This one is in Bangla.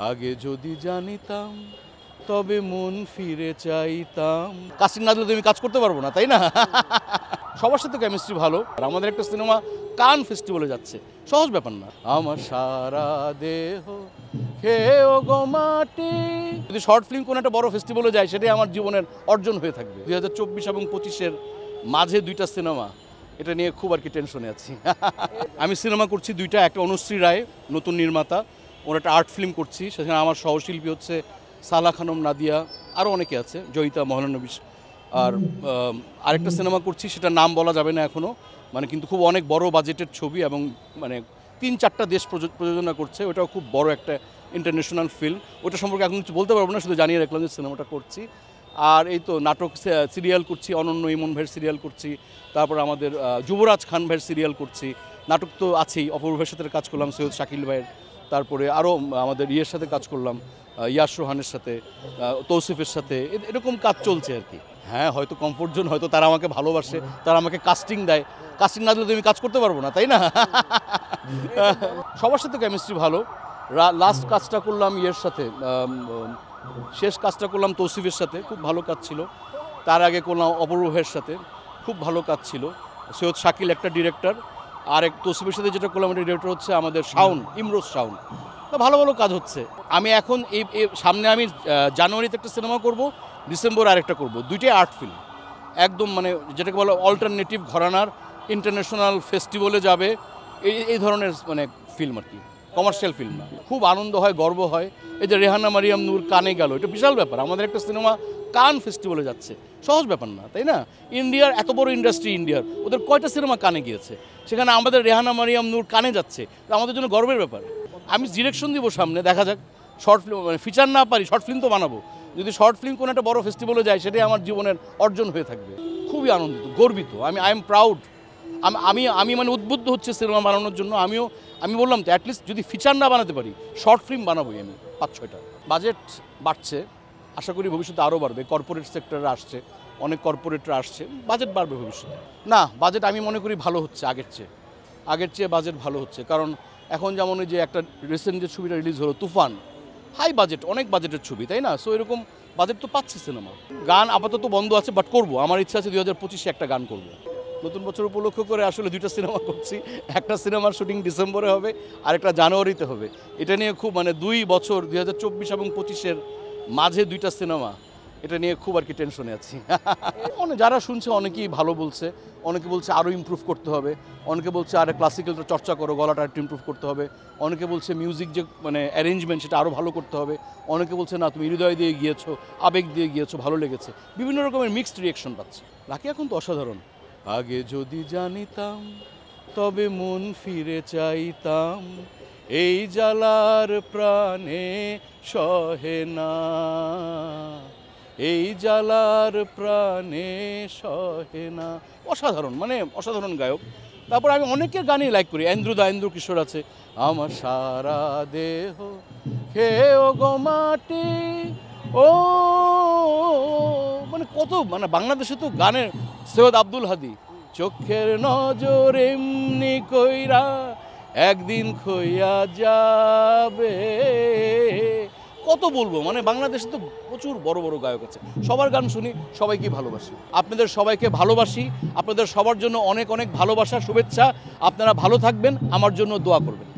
আগে যদি জানিতাম তবে মন ফিরে চাইতাম। কাস্টিং না দিলে তো আমি কাজ করতে পারবো না, তাই না? সবার সাথে কেমিস্ট্রি ভালো। আর আমাদের একটা সিনেমা কান ফেস্টিভ্যালে যাচ্ছে, সহজ ব্যাপার না। আমার সারা দেহ খেয়েও গো মাটি। যদি শর্ট ফিল্ম কোনো একটা বড় ফেস্টিভ্যালে যায়, সেটাই আমার জীবনের অর্জন হয়ে থাকবে। 2024 এবং 25-এর মাঝে দুইটা সিনেমা, এটা নিয়ে খুব আর কি টেনশনে আছি। আমি সিনেমা করছি দুইটা, একটা অনুশ্রী রায় নতুন নির্মাতা, ওর একটা আর্ট ফিল্ম করছি, সেখানে আমার সহশিল্পী হচ্ছে সালা খানম, নাদিয়া, আরও অনেকে আছে, জয়িতা মহানবী। আর আরেকটা সিনেমা করছি, সেটা নাম বলা যাবে না এখনও, মানে কিন্তু খুব অনেক বড় বাজেটের ছবি এবং মানে 3-4টা দেশ প্রযোজনা করছে। ওটাও খুব বড় একটা ইন্টারন্যাশনাল ফিল্ম। ওটা সম্পর্কে এখন কিছু বলতে পারবো না, শুধু জানিয়ে রাখলাম যে সিনেমাটা করছি। আর এই তো নাটক সিরিয়াল করছি, অনন্য ইমন ভাইয়ের সিরিয়াল করছি, তারপর আমাদের যুবরাজ খান ভাইয়ের সিরিয়াল করছি। নাটক তো আছেই, অপূর্ব ভাইয়ের সাথে কাজ করলাম, সৈয়দ শাকিল ভাইয়ের, তারপরে আরও আমাদের ইয়ের সাথে কাজ করলাম, ইয়াশ রোহানের সাথে, তৌসিফের সাথে, এরকম কাজ চলছে আর কি। হ্যাঁ, হয়তো কমফোর্ট জোন, হয়তো তারা আমাকে ভালোবাসে, তারা আমাকে কাস্টিং দেয়। কাস্টিং না দিলে তো আমি কাজ করতে পারবো না, তাই না? সবার সাথে কেমিস্ট্রি ভালো। লাস্ট কাজটা করলাম ইয়ের সাথে, শেষ কাজটা করলাম তৌসিফের সাথে, খুব ভালো কাজ ছিল। তার আগে করলাম অপূর্ব ভাইয়ের সাথে, খুব ভালো কাজ ছিল। সৈয়দ শাকিল একটা ডিরেক্টর, আর এক তৌসিফের সাথে যেটা করলাম একটা ডিরেক্টর হচ্ছে আমাদের শাওন, ইমরোজ শাওন। তো ভালো ভালো কাজ হচ্ছে। আমি এখন এই সামনে আমি জানুয়ারিতে একটা সিনেমা করব, ডিসেম্বর আরেকটা করব, দুইটাই আর্ট ফিল্ম। একদম মানে যেটাকে বলে অল্টারনেটিভ ঘরানার, ইন্টারন্যাশনাল ফেস্টিভ্যালে যাবে, এই ধরনের মানে ফিল্ম আর কি, কমার্শিয়াল ফিল্ম না। খুব আনন্দ হয়, গর্ব হয়। এই যে রেহানা মারিয়াম নূর কানে গেল, এটা বিশাল ব্যাপার। আমাদের একটা সিনেমা কান ফেস্টিভ্যালে যাচ্ছে, সহজ ব্যাপার না, তাই না? ইন্ডিয়ার এত বড় ইন্ডাস্ট্রি, ইন্ডিয়ার ওদের কয়টা সিনেমা কানে গিয়েছে, সেখানে আমাদের রেহানা মারিয়াম নূর কানে যাচ্ছে, আমাদের জন্য গর্বের ব্যাপার। আমি ডিরেকশন দিব সামনে, দেখা যাক। শর্ট ফিল্ম মানে ফিচার না পারি, শর্ট ফিল্ম তো বানাবো। যদি শর্ট ফিল্ম কোনো একটা বড় ফেস্টিভ্যালে যায়, সেটাই আমার জীবনের অর্জন হয়ে থাকবে। খুবই আনন্দিত, গর্বিত। I am proud. আমি মানে উদ্বুদ্ধ হচ্ছে সিনেমা বানানোর জন্য। আমি বললাম তো, অ্যাটলিস্ট যদি ফিচার না বানাতে পারি, শর্ট ফিল্ম বানাবোই আমি 5-6টা। বাজেট বাড়ছে, আশা করি ভবিষ্যতে আরও বাড়বে। কর্পোরেট সেক্টরে আসছে, অনেক কর্পোরেটরা আসছে, বাজেট বাড়বে ভবিষ্যতে। না, বাজেট আমি মনে করি ভালো হচ্ছে, আগের চেয়ে বাজেট ভালো হচ্ছে। কারণ এখন যেমন ওই যে একটা রিসেন্ট যে ছবিটা রিলিজ হলো তুফান, হাই বাজেট, অনেক বাজেটের ছবি, তাই না? সো এরকম বাজেট তো পাচ্ছে সিনেমা। গান আপাতত বন্ধ আছে, বাট করবো, আমার ইচ্ছা আছে 2025-এ একটা গান করব। নতুন বছর উপলক্ষ করে আসলে দুইটা সিনেমা করছি। একটা সিনেমার শুটিং ডিসেম্বরে হবে, আর একটা জানুয়ারিতে হবে। এটা নিয়ে খুব মানে 2 বছর, 2024 এবং 25-এর মাঝে দুইটা সিনেমা, এটা নিয়ে খুব আর কি টেনশনে আছি। যারা শুনছে অনেকেই ভালো বলছে, অনেকে বলছে আরও ইমপ্রুভ করতে হবে, অনেকে বলছে আরে ক্লাসিক্যালটা চর্চা করো, গলাটা একটু ইমপ্রুভ করতে হবে, অনেকে বলছে মিউজিক যে মানে অ্যারেঞ্জমেন্ট সেটা আরও ভালো করতে হবে, অনেকে বলছে না তুমি হৃদয় দিয়ে গিয়েছো, আবেগ দিয়ে গিয়েছো, ভালো লেগেছে। বিভিন্ন রকমের মিক্সড রিয়াকশন পাচ্ছে। লাকি এখন তো অসাধারণ। আগে যদি জানিতাম তবে মন ফিরে চাইতাম, এই জ্বালার প্রাণে সহে না, এই জ্বালার প্রাণে সহে না। অসাধারণ, মানে অসাধারণ গায়ক। তারপর আমি অনেকের গানই লাইক করি। এন্দ্র কিশোর আছে, আমার সারা দেহ খেয়েও গো মাটি। ও মানে কত, মানে বাংলাদেশে তো গানের, সৈয়দ আব্দুল হাদি, চোখের নজর এমনি কইরা একদিন খইয়া যাবে। কত বলবো, মানে বাংলাদেশে তো প্রচুর বড় বড় গায়ক আছে। সবার গান শুনি, সবাইকে ভালোবাসি। আপনাদের সবাইকে ভালোবাসি, আপনাদের সবার জন্য অনেক অনেক ভালোবাসা, শুভেচ্ছা। আপনারা ভালো থাকবেন, আমার জন্য দোয়া করবেন।